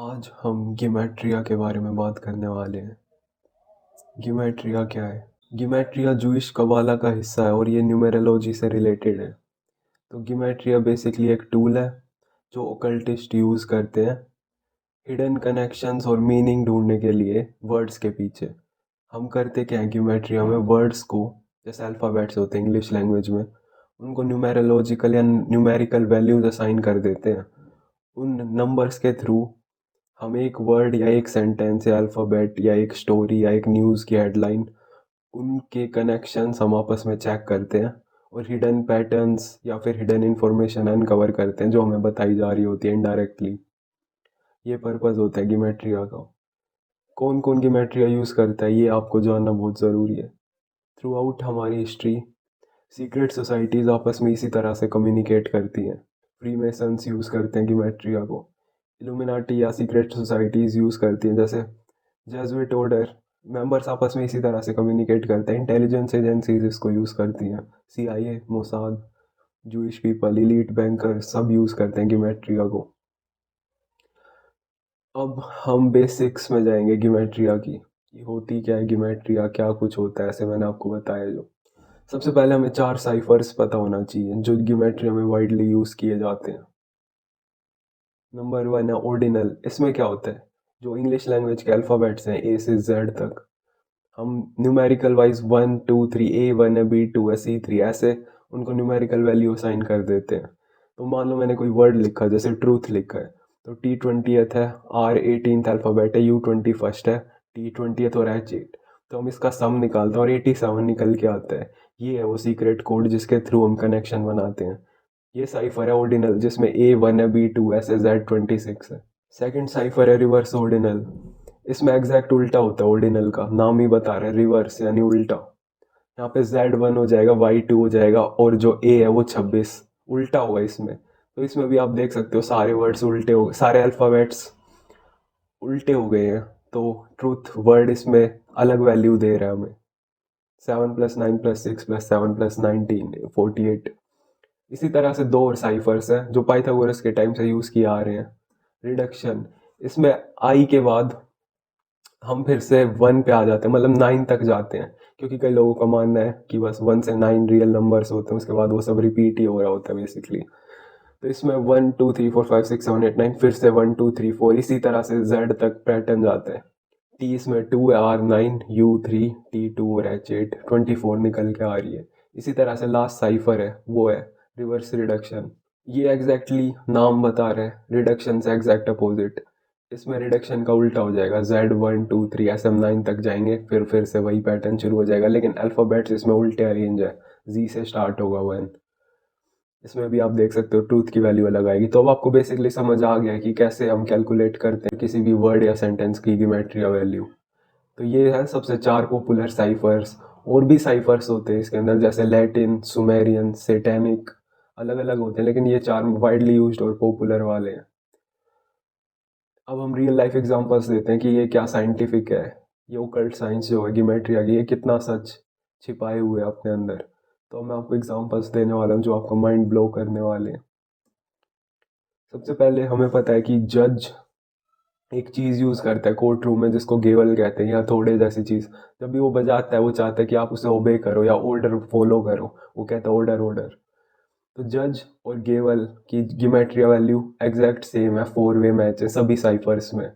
आज हम गिमेट्रिया के बारे में बात करने वाले हैं। गिमेट्रिया क्या है? गिमेट्रिया जूइश कबाला का हिस्सा है और ये न्यूमेरोलॉजी से रिलेटेड है। तो गिमेट्रिया बेसिकली एक टूल है जो ओकल्टिस्ट यूज़ करते हैं हिडन कनेक्शंस और मीनिंग ढूंढने के लिए वर्ड्स के पीछे। हम करते क्या है गिमेट्रिया में वर्ड्स को, जैसे अल्फ़ाबेट्स होते हैं इंग्लिश लैंग्वेज में, उनको न्यूमेरोलॉजिकल या न्यूमेरिकल वैल्यूज असाइन कर देते हैं। उन नंबर्स के थ्रू हम एक वर्ड या एक सेंटेंस या अल्फ़ाबेट या एक स्टोरी या एक न्यूज़ की हेडलाइन, उनके कनेक्शंस हम आपस में चेक करते हैं और हिडन पैटर्न्स या फिर हिडन इंफॉर्मेशन अनकवर करते हैं जो हमें बताई जा रही होती है इनडायरेक्टली। ये पर्पस होता है गिमेट्रिया का। कौन कौन गिमेट्रिया यूज़ करता है ये आपको जानना बहुत ज़रूरी है। थ्रू आउट हमारी हिस्ट्री सीक्रेट सोसाइटीज़ आपस में इसी तरह से कम्युनिकेट करती हैं। फ्रीमेसन्स यूज़ करते हैं गिमेट्रिया को। इल्यूमिनाटी या सीक्रेट सोसाइटीज़ यूज़ करती हैं, जैसे जेजुइट ऑर्डर मेंबर्स आपस में इसी तरह से कम्युनिकेट करते हैं। इंटेलिजेंस एजेंसीज इसको यूज़ करती हैं, CIA, Mossad, Jewish people, elite banker सब यूज़ करते हैं गिमेट्रिया को। अब हम बेसिक्स में जाएंगे गिमेट्रिया की। ये होती क्या है गिमेट्रिया, क्या कुछ होता है, ऐसे मैंने आपको बताया। जो सबसे पहले हमें 4 साइफर्स पता होना चाहिए जो गिमेट्रिया में वाइडली यूज़ किए जाते हैं। नंबर 1 है ऑर्डिनल। इसमें क्या होता है, जो इंग्लिश लैंग्वेज के अल्फ़ाबेट्स हैं A से Z तक, हम न्यूमेरिकल वाइज 1 2 3 A1 है, B2 है, C3 ऐसे उनको न्यूमेरिकल वैल्यू असाइन कर देते हैं। तो मान लो मैंने कोई वर्ड लिखा, जैसे ट्रूथ लिखा है, तो T20th है, R18th अल्फ़ाबेट है, U21st है, T20th और H8। तो हम इसका सम निकालते हैं और 87 निकल के आता है। ये है वो सीक्रेट कोड जिसके थ्रू हम कनेक्शन बनाते हैं। ये साइफर है ऑर्डिनल, जिसमें A1 है, B2 ऐसे Z26 है। सेकंड साइफर है रिवर्स ऑर्डिनल। इसमें एग्जैक्ट उल्टा होता है ऑर्डिनल का, नाम ही बता रहा है, रिवर्स यानी उल्टा। यहाँ पे Z1 हो जाएगा, Y2 हो जाएगा और जो A है वो 26 उल्टा होगा इसमें। तो इसमें भी आप देख सकते हो सारे वर्ड्स उल्टे हो, सारे अल्फ़ाबेट्स उल्टे हो गए हैं। तो ट्रूथ वर्ड इसमें अलग वैल्यू दे रहा है हमें। 7 + 9 + 6 + 7 + 19 48। इसी तरह से दो और साइफर्स हैं जो पाइथागोरस के टाइम से यूज़ किए आ रहे हैं। रिडक्शन, इसमें आई के बाद हम फिर से 1 पे आ जाते हैं, मतलब 9 तक जाते हैं, क्योंकि कई लोगों का मानना है कि बस 1 से 9 रियल नंबर्स होते हैं, उसके बाद वो सब रिपीट ही हो रहा होता है बेसिकली। तो इसमें 1 2 3 4 5 6 7 8 9 फिर से 1 2 3 4 इसी तरह से Z तक पैटर्न जाता है। टी इसमें 2 है, R9, U3, T2 और H8 24 निकल के आ रही है। इसी तरह से लास्ट साइफर है वो है रिवर्स रिडक्शन। ये एग्जैक्टली नाम बता रहे हैं, रिडक्शन से एग्जैक्ट अपोजिट। इसमें रिडक्शन का उल्टा हो जाएगा, Z1 2 3 ऐसे हम 9 तक जाएंगे, फिर से वही पैटर्न शुरू हो जाएगा, लेकिन अल्फ़ाबेट्स इसमें उल्टे अरेंज है। Z से स्टार्ट होगा 1। इसमें भी आप देख सकते हो ट्रूथ की वैल्यू अलग आएगी। तो अब आपको बेसिकली समझ आ गया है कि कैसे हम कैलकुलेट करते हैं किसी भी वर्ड या सेंटेंस की गिमेट्रिया वैल्यू। तो ये है सबसे 4 पॉपुलर साइफर्स। और भी साइफर्स होते हैं इसके अंदर, जैसे लैटिन, सुमेरियन, सेटेनिक, अलग अलग होते हैं, लेकिन ये 4 वाइडली यूज्ड और पॉपुलर वाले हैं। अब हम रियल लाइफ एग्जांपल्स देते हैं कि ये क्या साइंटिफिक है, ये ओकल्ट साइंस जो है गिमेट्रिया की, ये कितना सच छिपाए हुए है अपने अंदर। तो मैं आपको एग्जांपल्स देने वाला हूँ जो आपको माइंड ब्लो करने वाले हैं। सबसे पहले हमें पता है कि जज एक चीज़ यूज़ करता है कोर्ट रूम में जिसको गेवल कहते हैं, या थोड़े जैसी चीज़। जब भी वो बजाता है वो चाहता है कि आप उसे ओबे करो या ऑर्डर फॉलो करो, वो कहता है ऑर्डर ऑर्डर। तो जज और गेवल की गिमेट्रिया वैल्यू एग्जैक्ट सेम है, 4 वे मैच है सभी साइफर्स में।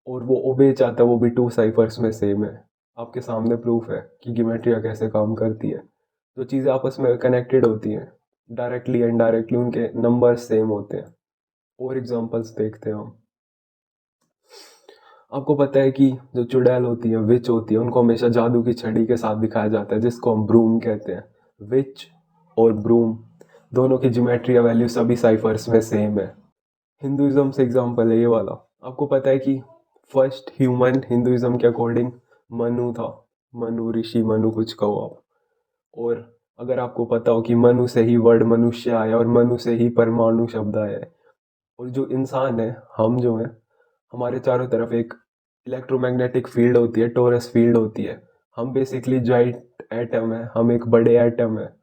और वो ओबे चाहता है, वो भी 2 साइफर्स में सेम है। आपके सामने प्रूफ है कि गिमेट्रिया कैसे काम करती है। जो चीज़ें आपस में कनेक्टेड होती हैं डायरेक्टली इनडायरेक्टली, उनके नंबर सेम होते हैं। और एग्जांपल्स देखते हैं हम। आपको पता है कि जो चुड़ैल होती है, विच होती है, उनको हमेशा जादू की छड़ी के साथ दिखाया जाता है जिसको हम ब्रूम कहते हैं। विच और ब्रूम दोनों की ज्योमेट्रिया वैल्यू सभी साइफर्स में सेम है। हिंदुइज्म से एग्जांपल है ये वाला। आपको पता है कि फर्स्ट ह्यूमन हिंदुइज्म के अकॉर्डिंग मनु था। मनु, ऋषि मनु कुछ कहो आप। और अगर आपको पता हो कि मनु से ही वर्ड मनुष्य आया और मनु से ही परमाणु शब्द आया है। और जो इंसान है, हम जो हैं, हमारे चारों तरफ एक इलेक्ट्रोमैग्नेटिक फील्ड होती है, टोरस फील्ड होती है। हम बेसिकली जॉइंट एटम है, हम एक बड़े एटम है।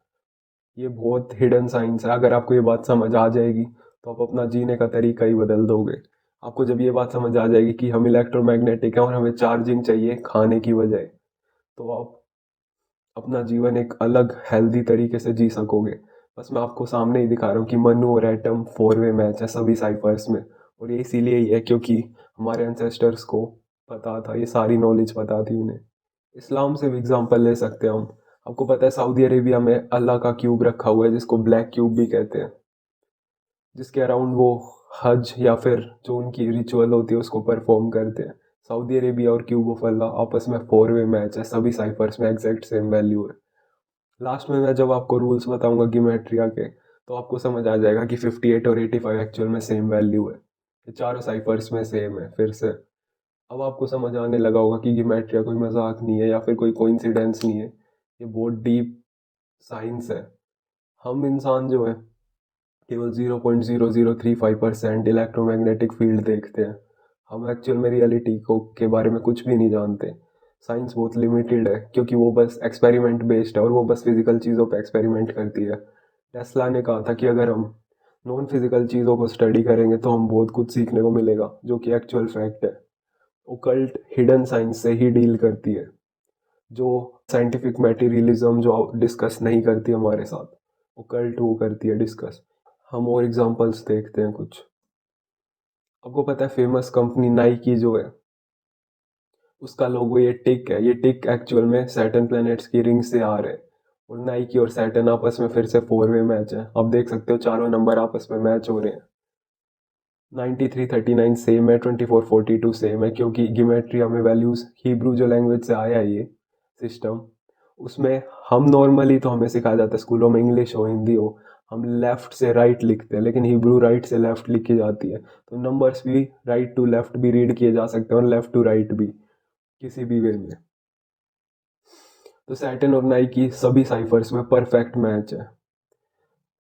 ये बहुत हिडन साइंस है। अगर आपको ये बात समझ आ जाएगी तो आप अपना जीने का तरीका ही बदल दोगे। आपको जब ये बात समझ आ जाएगी कि हम इलेक्ट्रोमैग्नेटिक हैं और हमें चार्जिंग चाहिए खाने की बजाय, तो आप अपना जीवन एक अलग हेल्दी तरीके से जी सकोगे। बस मैं आपको सामने ही दिखा रहा हूँ कि मनु और एटम 4-वे मैच है सभी साइफर्स में, और ये इसीलिए ही है क्योंकि हमारे एंसेस्टर्स को पता था, ये सारी नॉलेज पता थी उन्हें। इस्लाम से भी एग्जांपल ले सकते हैं हम। आपको पता है सऊदी अरेबिया में अल्लाह का क्यूब रखा हुआ है जिसको ब्लैक क्यूब भी कहते हैं, जिसके अराउंड वो हज या फिर जो उनकी रिचुअल होती है उसको परफॉर्म करते हैं। सऊदी अरेबिया और क्यूब ऑफ अल्लाह आपस में 4-वे मैच है, सभी साइफर्स में एग्जैक्ट सेम वैल्यू है। लास्ट में मैं जब आपको रूल्स बताऊंगा गिमेट्रिया के, तो आपको समझ आ जाएगा कि 58 और 85 एक्चुअल में सेम वैल्यू है। ये चारों साइफर्स में सेम है। फिर से अब आपको समझ आने लगा होगा कि गिमेट्रिया कोई मजाक नहीं है या फिर कोई कोइंसिडेंस नहीं है, ये बहुत डीप साइंस है। हम इंसान जो है केवल 0.0035% इलेक्ट्रोमैग्नेटिक फील्ड देखते हैं। हम एक्चुअल में रियलिटी को के बारे में कुछ भी नहीं जानते। साइंस बहुत लिमिटेड है क्योंकि वो बस एक्सपेरिमेंट बेस्ड है और वो बस फिजिकल चीज़ों पे एक्सपेरिमेंट करती है। टेस्ला ने कहा था कि अगर हम नॉन फिजिकल चीज़ों को स्टडी करेंगे तो हम बहुत कुछ सीखने को मिलेगा, जो कि एक्चुअल फैक्ट है। ओकल्ट हिडन साइंस से ही डील करती है, जो साइंटिफिक मटेरियलिज्म जो डिस्कस नहीं करती हमारे साथ, ओकल्ट वो करती है डिस्कस। हम और एग्जांपल्स देखते हैं कुछ। आपको पता है फेमस कंपनी नाइकी जो है उसका लोगो ये टिक है। ये टिक एक्चुअल में सैटर्न प्लैनेट्स की रिंग से आ रहे हैं, और नाइकी और सैटर्न आपस में फिर से 4-वे मैच है। आप देख सकते हो चारों नंबर आपस में मैच हो रहे हैं। 9339 सेम है, 2442 सेम है, क्योंकि गिमेट्रिया में वैल्यूज हिब्रू जो लैंग्वेज से आया है ये सिस्टम, उसमें हम नॉर्मली तो हमें सिखाया जाता है स्कूलों में, इंग्लिश हो हिंदी हो, हम लेफ्ट से राइट लिखते हैं, लेकिन हिब्रू राइट से लेफ्ट लिखी जाती है। तो नंबर्स भी राइट टू लेफ्ट भी रीड किए जा सकते हैं और लेफ्ट टू राइट भी, किसी भी वे में। तो सैटर्न और नाइकी सभी साइफर्स में परफेक्ट मैच है।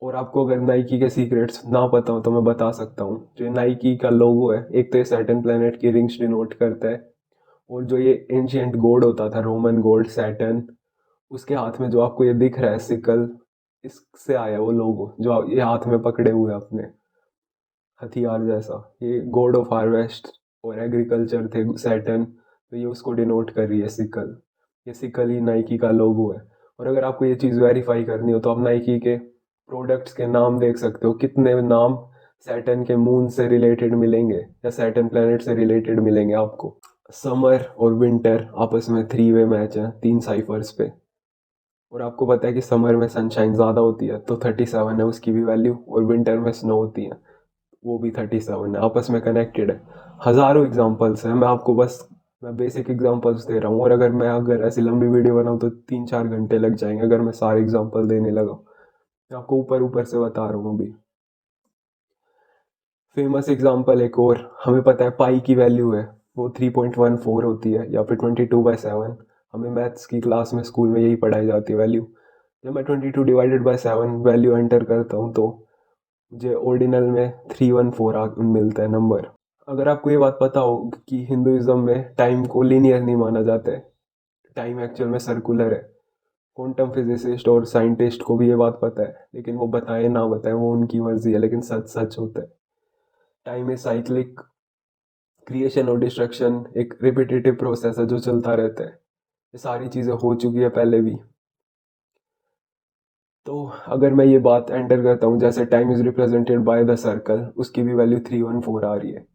और आपको अगर नाइकी के सीक्रेट्स ना पता हो तो मैं बता सकता हूँ। जो नाइकी का लोगो है, एक तो ये सैटर्न प्लैनेट की रिंग्स डिनोट करता है, और जो ये एंशियंट गॉड होता था रोमन गॉड सैटर्न, उसके हाथ में जो आपको ये दिख रहा है सिकल, इससे आया वो लोगो जो ये हाथ में पकड़े हुए अपने हथियार जैसा। ये गॉड ऑफ हार्वेस्ट और एग्रीकल्चर थे सैटर्न, तो ये उसको डिनोट कर रही है सिकल। ये सिकल ही नाइकी का लोगो है। और अगर आपको ये चीज़ वेरीफाई करनी हो तो आप नाइकी के प्रोडक्ट्स के नाम देख सकते हो, कितने नाम सैटर्न के मून से रिलेटेड मिलेंगे या सैटर्न प्लैनेट से रिलेटेड मिलेंगे आपको। समर और विंटर आपस में 3-वे मैच है 3 साइफर्स पे। और आपको पता है कि समर में सनशाइन ज़्यादा होती है तो 37 है उसकी भी वैल्यू, और विंटर में स्नो होती है वो भी 37 है, आपस में कनेक्टेड है। हज़ारों एग्जांपल्स हैं, मैं बेसिक एग्जांपल्स दे रहा हूँ, और अगर ऐसी लंबी वीडियो बनाऊँ तो 3-4 घंटे लग जाएंगे अगर मैं सारे एग्जांपल देने लगा। मैं आपको ऊपर ऊपर से बता रहा हूँ अभी। फेमस एग्जांपल एक और, हमें पता है पाई की वैल्यू है वो 3.14 होती है या फिर 22/7। हमें मैथ्स की क्लास में स्कूल में यही पढ़ाई जाती है वैल्यू। जब मैं 22/7 वैल्यू एंटर करता हूँ तो मुझे ऑर्डिनल में 314 मिलता है नंबर। अगर आपको ये बात पता हो कि हिंदुइज्म में टाइम को लीनियर नहीं माना जाता है, टाइम एक्चुअल में सर्कुलर है। क्वांटम फिजिसिस्ट और साइंटिस्ट को भी ये बात पता है, लेकिन वो बताए ना बताए वो उनकी मर्जी है, लेकिन सच सच होता है। टाइम इज साइक्लिक, क्रिएशन और डिस्ट्रक्शन एक रिपीटेटिव प्रोसेस है जो चलता रहता है। ये सारी चीज़ें हो चुकी है पहले भी। तो अगर मैं ये बात एंटर करता हूँ जैसे time is represented by the circle, उसकी भी वैल्यू 314 आ रही है।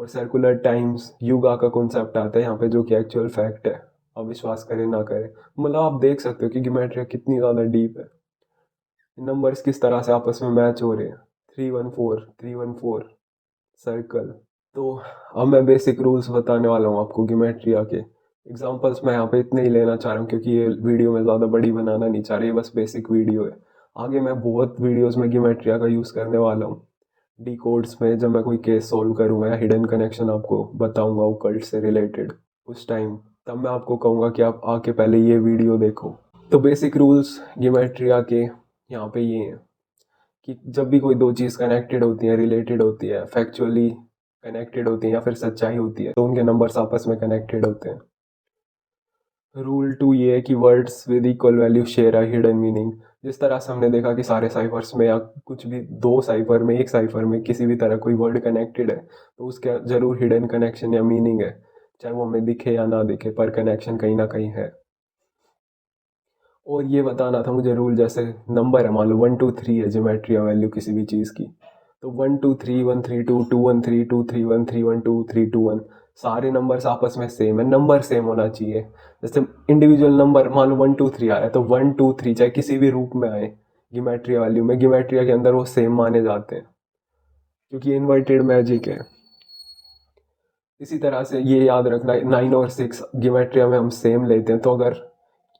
और सर्कुलर टाइम्स युगा का कॉन्सेप्ट आता है यहाँ पे, जो कि एक्चुअल फैक्ट है, आप विश्वास करें ना करें। मतलब आप देख सकते हो कि गिमेट्रिया कितनी ज़्यादा डीप है, नंबर्स किस तरह से आपस में मैच हो रहे हैं। 314 सर्कल। तो अब मैं बेसिक रूल्स बताने वाला हूँ आपको गिमेट्रिया के। एग्जांपल्स मैं यहाँ पे इतने ही लेना चाह रहा हूँ क्योंकि ये वीडियो में ज़्यादा बड़ी बनाना नहीं चाह रही, बस बेसिक वीडियो है। आगे मैं बहुत वीडियोस में गिमेट्रिया का यूज़ करने वाला हूँ डी कोड्स में, जब मैं कोई केस सॉल्व करूँगा या हिडन कनेक्शन आपको बताऊँगा ओकल्ट से रिलेटेड, उस टाइम तब मैं आपको कहूँगा कि आप आके पहले ये वीडियो देखो। तो बेसिक रूल्स गिमेट्रिया के यहाँ पे ये हैं कि जब भी कोई दो चीज़ कनेक्टेड होती है, रिलेटेड होती है, फैक्चुअली कनेक्टेड होती है या फिर सच्चाई होती है, तो उनके नंबर्स आपस में कनेक्टेड होते हैं। रूल 2 ये है कि words with equal value share a hidden meaning. जिस तरह से हमने देखा कि सारे साइफर्स में या कुछ भी दो साइफर में, एक साइफर में किसी भी तरह कोई वर्ड कनेक्टेड है तो उसका ज़रूर हिडन कनेक्शन या मीनिंग है, चाहे वो हमें दिखे या ना दिखे, पर कनेक्शन कहीं ना कहीं है। और ये बताना था मुझे रूल, जैसे नंबर है, मान लो 1 2 3 है ज्योमेट्री या वैल्यू किसी भी चीज़ की, तो 1 2 3 1 3 2 2 1 3 1 3 1 2 3 2 1 सारे नंबर्स आपस में सेम है, नंबर सेम होना चाहिए। जैसे इंडिविजुअल नंबर मान लो 1 2 3 आ रहा है तो 1 2 3 चाहे किसी भी रूप में आए गिमेट्रिया वैल्यू में, गिमेट्रिया के अंदर वो सेम माने जाते हैं क्योंकि इन्वर्टेड मैजिक है। इसी तरह से ये याद रखना, 9 और 6 गिमेट्रिया में हम सेम लेते हैं, तो अगर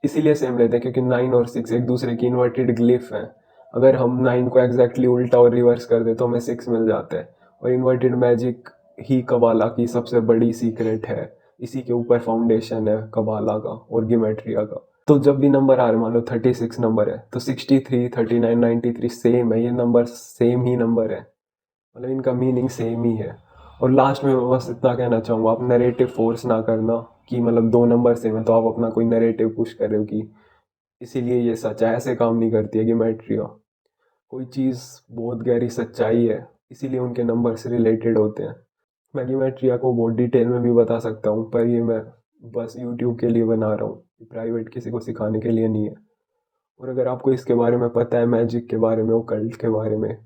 इसीलिए सेम लेते हैं क्योंकि 9 और 6 एक दूसरे की इन्वर्टेड ग्लिफ हैं। अगर हम 9 को एग्जैक्टली उल्टा और रिवर्स कर दे तो हमें 6 मिल जाता है। और इन्वर्टेड मैजिक ही कबाला की सबसे बड़ी सीक्रेट है, इसी के ऊपर फाउंडेशन है कबाला का और गिमेट्रिया का। तो जब भी नंबर आ रहे, मान लो 36 नंबर है तो 63 39 93 सेम है, ये नंबर सेम ही नंबर है, मतलब इनका मीनिंग सेम ही है। और लास्ट में मैं बस इतना कहना चाहूँगा, आप नरेटिव फोर्स ना करना कि मतलब दो नंबर सेम है तो आप अपना कोई नरेटिव पुश कर रहे हो कि इसीलिए ये सच है, ऐसे काम नहीं करती है गिमेट्रिया। कोई चीज़ बहुत गहरी सच्चाई है, इसीलिए उनके नंबर से रिलेटेड होते हैं। मैं गिमेट्रिया को बहुत डिटेल में भी बता सकता हूँ, पर ये मैं बस यूट्यूब के लिए बना रहा हूँ, प्राइवेट किसी को सिखाने के लिए नहीं है। और अगर आपको इसके बारे में पता है, मैजिक के बारे में, ओकल्ट के बारे में,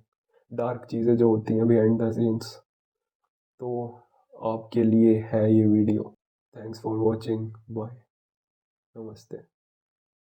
डार्क चीज़ें जो होती हैं बिहाइंड द सीन्स, तो आपके लिए है ये video. Thanks for watching, bye, नमस्ते।